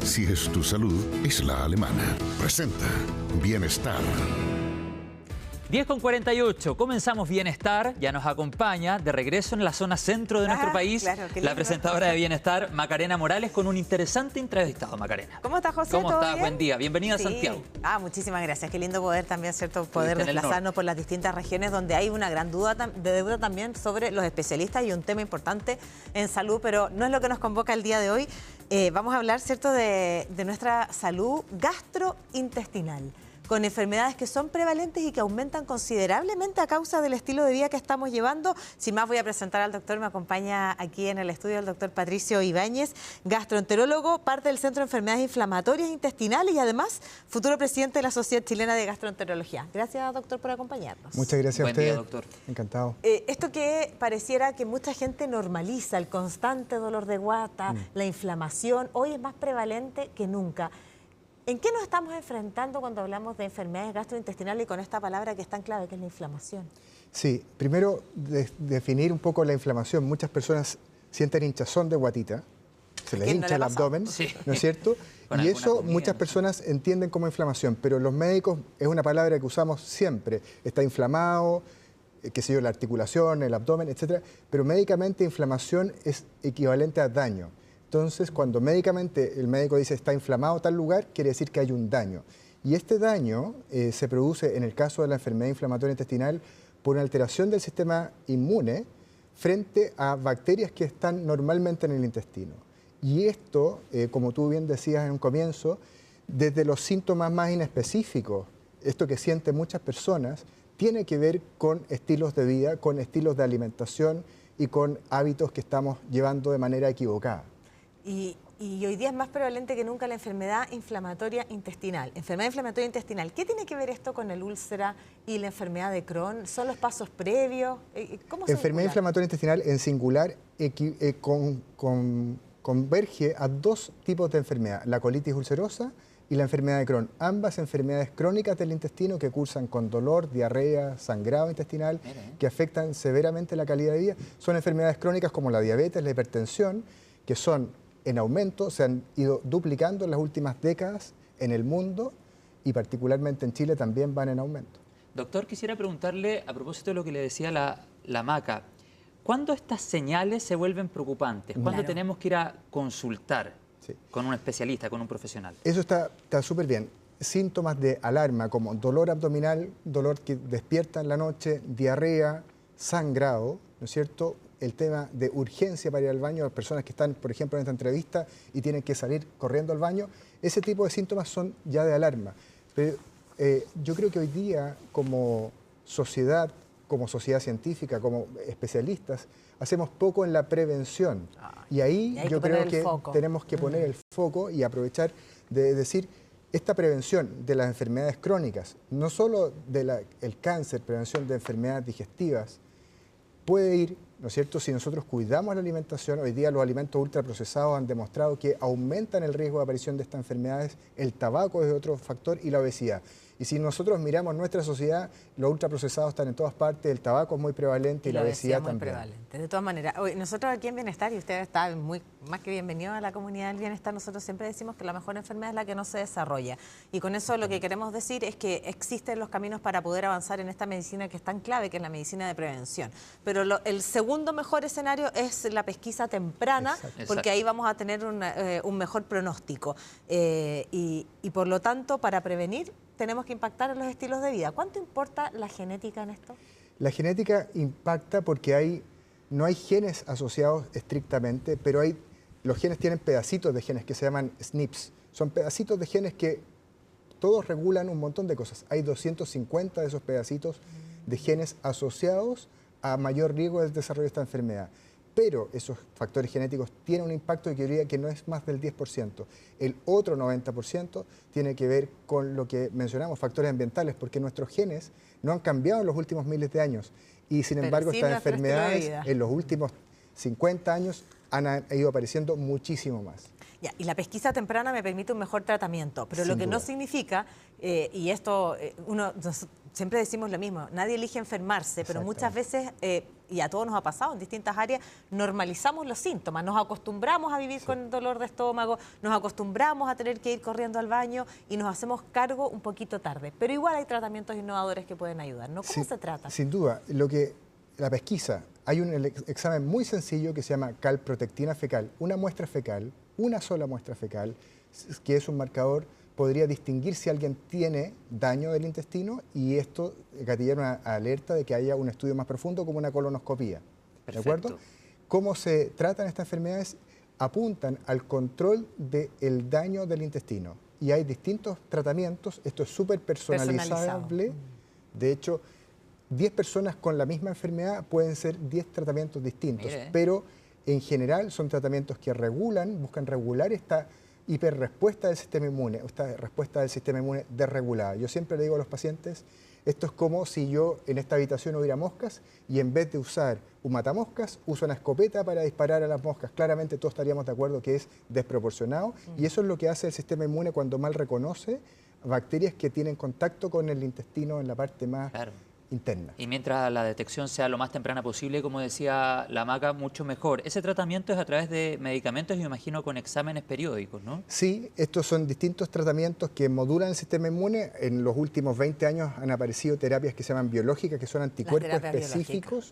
Si es tu salud, es la alemana. Presenta Bienestar. 10:48, comenzamos Bienestar, ya nos acompaña de regreso en la zona centro de nuestro país, claro, la presentadora de Bienestar, Macarena Morales, con un interesante entrevistado. Macarena. ¿Cómo estás, José? ¿Cómo estás? Bien? Buen día, bienvenida a Santiago. Muchísimas gracias, qué lindo poder también, ¿cierto? Poder en el desplazarnos por las distintas regiones donde hay una gran duda de deuda también sobre los especialistas y un tema importante en salud, pero no es lo que nos convoca el día de hoy. Vamos a hablar, ¿cierto?, de nuestra salud gastrointestinal, con enfermedades que son prevalentes y que aumentan considerablemente a causa del estilo de vida que estamos llevando. Sin más, voy a presentar al doctor. Me acompaña aquí en el estudio el doctor Patricio Ibáñez, gastroenterólogo, parte del Centro de Enfermedades Inflamatorias Intestinales y además futuro presidente de la Sociedad Chilena de Gastroenterología. Gracias, doctor, por acompañarnos. Muchas gracias a Buen usted. día, doctor. Encantado. Esto que pareciera que mucha gente normaliza, el constante dolor de guata, la inflamación, hoy es más prevalente que nunca. ¿En qué nos estamos enfrentando cuando hablamos de enfermedades gastrointestinales y con esta palabra que es tan clave, que es la inflamación? Sí, primero definir un poco la inflamación. Muchas personas sienten hinchazón de guatita, se les hincha el abdomen, Sí. ¿no es cierto? Y eso muchas personas entienden como inflamación, pero los médicos es una palabra que usamos siempre. Está inflamado, qué sé yo, la articulación, el abdomen, etcétera, pero médicamente inflamación es equivalente a daño. Entonces, cuando médicamente el médico dice está inflamado tal lugar, quiere decir que hay un daño. Y este daño se produce, en el caso de la enfermedad inflamatoria intestinal, por una alteración del sistema inmune frente a bacterias que están normalmente en el intestino. Y esto, como tú bien decías en un comienzo, desde los síntomas más inespecíficos, esto que sienten muchas personas, tiene que ver con estilos de vida, con estilos de alimentación y con hábitos que estamos llevando de manera equivocada. Y hoy día es más prevalente que nunca la enfermedad inflamatoria intestinal. Enfermedad inflamatoria intestinal, ¿qué tiene que ver esto con el úlcera y la enfermedad de Crohn? ¿Son los pasos previos? ¿Cómo se Enfermedad inflamatoria intestinal en singular converge a dos tipos de enfermedad, la colitis ulcerosa y la enfermedad de Crohn. Ambas enfermedades crónicas del intestino que cursan con dolor, diarrea, sangrado intestinal, que afectan severamente la calidad de vida. Son enfermedades crónicas como la diabetes, la hipertensión, que son en aumento, se han ido duplicando en las últimas décadas en el mundo y particularmente en Chile también van en aumento. Doctor, quisiera preguntarle, a propósito de lo que le decía la Maca, ¿cuándo estas señales se vuelven preocupantes? ¿Cuándo tenemos que ir a consultar con un especialista, con un profesional? Eso está súper bien. Síntomas de alarma como dolor abdominal, dolor que despierta en la noche, diarrea, sangrado, ¿no es cierto?, el tema de urgencia para ir al baño, las personas que están, por ejemplo, en esta entrevista y tienen que salir corriendo al baño, ese tipo de síntomas son ya de alarma. Pero yo creo que hoy día, como sociedad científica, como especialistas, hacemos poco en la prevención. Y ahí yo creo que tenemos que poner el foco y aprovechar de decir, esta prevención de las enfermedades crónicas, no solo del cáncer, prevención de enfermedades digestivas, puede ir, ¿no es cierto?, si nosotros cuidamos la alimentación. Hoy día los alimentos ultraprocesados han demostrado que aumentan el riesgo de aparición de estas enfermedades, el tabaco es otro factor y la obesidad. Y si nosotros miramos nuestra sociedad, los ultraprocesados están en todas partes, el tabaco es muy prevalente y la obesidad muy también. Prevalente. De todas maneras, hoy, nosotros aquí en Bienestar, y usted está más que bienvenido a la comunidad del bienestar, nosotros siempre decimos que la mejor enfermedad es la que no se desarrolla. Y con eso lo que queremos decir es que existen los caminos para poder avanzar en esta medicina que es tan clave, que es la medicina de prevención. Pero el segundo mejor escenario es la pesquisa temprana, porque ahí vamos a tener un mejor pronóstico. Y por lo tanto, para prevenir, tenemos que impactar en los estilos de vida. ¿Cuánto importa la genética en esto? La genética impacta porque no hay genes asociados estrictamente, pero los genes tienen pedacitos de genes que se llaman SNPs. Son pedacitos de genes que todos regulan un montón de cosas. Hay 250 de esos pedacitos de genes asociados a mayor riesgo del desarrollo de esta enfermedad. Pero esos factores genéticos tienen un impacto que yo diría que no es más del 10%. El otro 90% tiene que ver con lo que mencionamos, factores ambientales, porque nuestros genes no han cambiado en los últimos miles de años. Y sin embargo, estas enfermedades en los últimos 50 años han ido apareciendo muchísimo más. Ya, y la pesquisa temprana me permite un mejor tratamiento, pero lo que no significa, y esto siempre decimos lo mismo, nadie elige enfermarse, pero muchas veces, y a todos nos ha pasado en distintas áreas, normalizamos los síntomas, nos acostumbramos a vivir con dolor de estómago, nos acostumbramos a tener que ir corriendo al baño y nos hacemos cargo un poquito tarde. Pero igual hay tratamientos innovadores que pueden ayudar, ¿no? ¿Cómo se trata? Sin duda, la pesquisa, hay un examen muy sencillo que se llama calprotectina fecal, una muestra fecal, una sola muestra fecal, que es un marcador, podría distinguir si alguien tiene daño del intestino y esto gatillar una alerta de que haya un estudio más profundo como una colonoscopía. ¿De acuerdo? ¿Cómo se tratan estas enfermedades? Apuntan al control del daño del intestino y hay distintos tratamientos, esto es súper personalizable, de hecho 10 personas con la misma enfermedad pueden ser 10 tratamientos distintos, pero en general son tratamientos que buscan regular esta hiperrespuesta del sistema inmune, esta respuesta del sistema inmune desregulada. Yo siempre le digo a los pacientes, esto es como si yo en esta habitación hubiera moscas y en vez de usar un matamoscas, uso una escopeta para disparar a las moscas. Claramente todos estaríamos de acuerdo que es desproporcionado y eso es lo que hace el sistema inmune cuando mal reconoce bacterias que tienen contacto con el intestino en la parte más interna. Y mientras la detección sea lo más temprana posible, como decía la Maca, mucho mejor. Ese tratamiento es a través de medicamentos y me imagino con exámenes periódicos, ¿no? Sí, estos son distintos tratamientos que modulan el sistema inmune. En los últimos 20 años han aparecido terapias que se llaman biológicas, que son anticuerpos específicos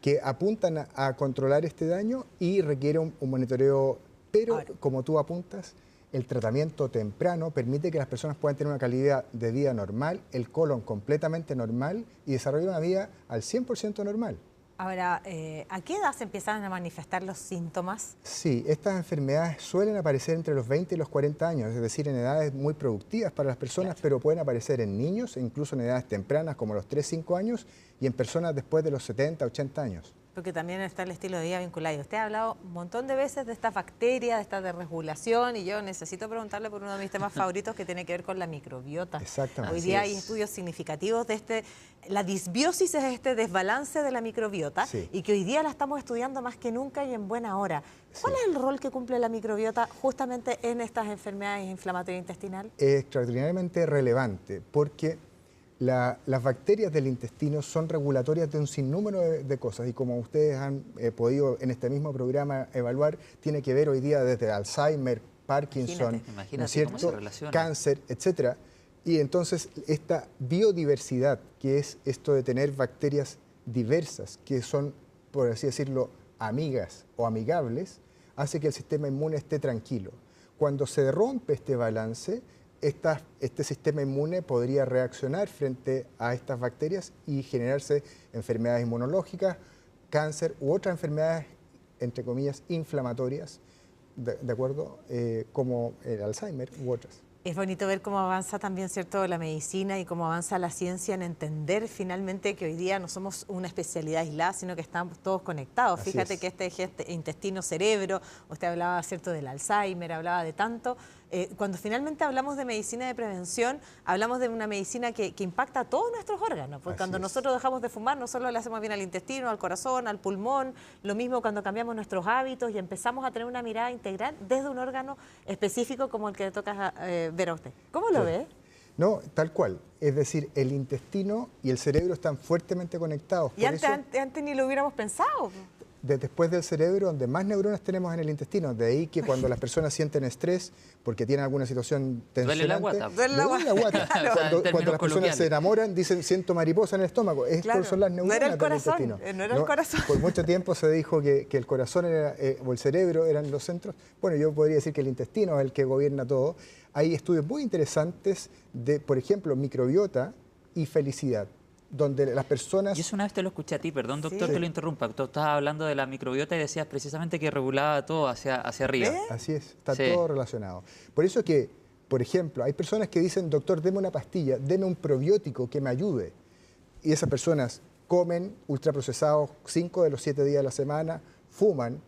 que apuntan a controlar este daño y requieren un monitoreo, pero como tú apuntas, el tratamiento temprano permite que las personas puedan tener una calidad de vida normal, el colon completamente normal y desarrollar una vida al 100% normal. Ahora, ¿a qué edad se empiezan a manifestar los síntomas? Sí, estas enfermedades suelen aparecer entre los 20 y los 40 años, es decir, en edades muy productivas para las personas, pero pueden aparecer en niños, incluso en edades tempranas como los 3, 5 años y en personas después de los 70, 80 años. Porque también está el estilo de vida vinculado. Usted ha hablado un montón de veces de estas bacterias, de esta desregulación, y yo necesito preguntarle por uno de mis temas favoritos que tiene que ver con la microbiota. Exactamente. Hoy día hay estudios significativos de la disbiosis es este desbalance de la microbiota y que hoy día la estamos estudiando más que nunca y en buena hora. ¿Cuál es el rol que cumple la microbiota justamente en estas enfermedades inflamatorias intestinales? Es extraordinariamente relevante porque las bacterias del intestino son regulatorias de un sinnúmero de cosas y como ustedes han podido en este mismo programa evaluar, tiene que ver hoy día desde Alzheimer, Parkinson, ¿no es cierto? Cáncer, etcétera. Y entonces esta biodiversidad, que es esto de tener bacterias diversas, que son, por así decirlo, amigas o amigables, hace que el sistema inmune esté tranquilo. Cuando se rompe este balance, este sistema inmune podría reaccionar frente a estas bacterias y generarse enfermedades inmunológicas, cáncer u otras enfermedades, entre comillas, inflamatorias, de acuerdo, como el Alzheimer u otras. Es bonito ver cómo avanza también, ¿cierto?, la medicina y cómo avanza la ciencia en entender finalmente que hoy día no somos una especialidad aislada, sino que estamos todos conectados. Fíjate que este intestino-cerebro, usted hablaba, ¿cierto?, del Alzheimer, hablaba de tanto. Cuando finalmente hablamos de medicina de prevención, hablamos de una medicina que impacta a todos nuestros órganos. Porque cuando nosotros dejamos de fumar, no solo le hacemos bien al intestino, al corazón, al pulmón, lo mismo cuando cambiamos nuestros hábitos y empezamos a tener una mirada integral desde un órgano específico como el que le toca ver a usted. ¿Cómo lo ve? No, tal cual. Es decir, el intestino y el cerebro están fuertemente conectados. Y antes ni lo hubiéramos pensado. Después del cerebro, donde más neuronas tenemos en el intestino. De ahí que cuando las personas sienten estrés, porque tienen alguna situación tensionante... Duele la guata. Duele la guata. Cuando las personas se enamoran, dicen, siento mariposa en el estómago. Son las neuronas del intestino. No era el corazón. Por mucho tiempo se dijo que el corazón o el cerebro eran los centros. Bueno, yo podría decir que el intestino es el que gobierna todo. Hay estudios muy interesantes de, por ejemplo, microbiota y felicidad, donde las personas... Y eso una vez te lo escuché a ti, perdón doctor que lo interrumpa. Tú estabas hablando de la microbiota y decías precisamente que regulaba todo hacia arriba. Así es, está todo relacionado. Por eso que, por ejemplo, hay personas que dicen, doctor, deme una pastilla, deme un probiótico que me ayude. Y esas personas comen ultraprocesados 5 de los 7 días de la semana, fuman,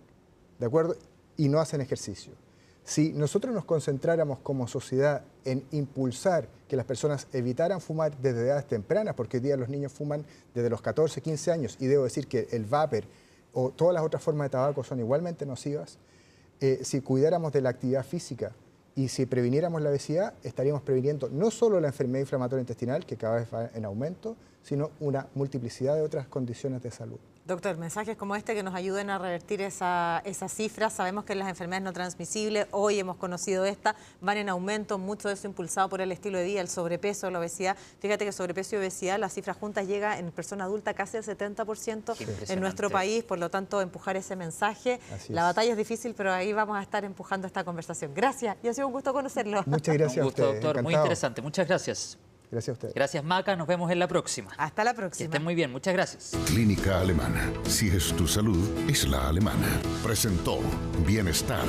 ¿de acuerdo? Y no hacen ejercicio. Si nosotros nos concentráramos como sociedad en impulsar que las personas evitaran fumar desde edades tempranas, porque hoy día los niños fuman desde los 14, 15 años, y debo decir que el vapor o todas las otras formas de tabaco son igualmente nocivas, si cuidáramos de la actividad física y si previniéramos la obesidad, estaríamos previniendo no solo la enfermedad inflamatoria intestinal, que cada vez va en aumento, sino una multiplicidad de otras condiciones de salud. Doctor, mensajes como este que nos ayuden a revertir esas cifras. Sabemos que las enfermedades no transmisibles, hoy hemos conocido esta, van en aumento, mucho de eso impulsado por el estilo de vida, el sobrepeso, la obesidad. Fíjate que sobrepeso y obesidad, las cifras juntas llega en persona adulta casi al 70% en nuestro país, por lo tanto empujar ese mensaje. La batalla es difícil, pero ahí vamos a estar empujando esta conversación. Gracias, y ha sido un gusto conocerlo. Muchas gracias un gusto, a usted. doctor, muy interesante. Muchas gracias. Gracias a usted. Gracias, Maca. Nos vemos en la próxima. Hasta la Que próxima. estén muy bien. Muchas gracias. Clínica Alemana. Si es tu salud, es la alemana. Presentó Bienestar.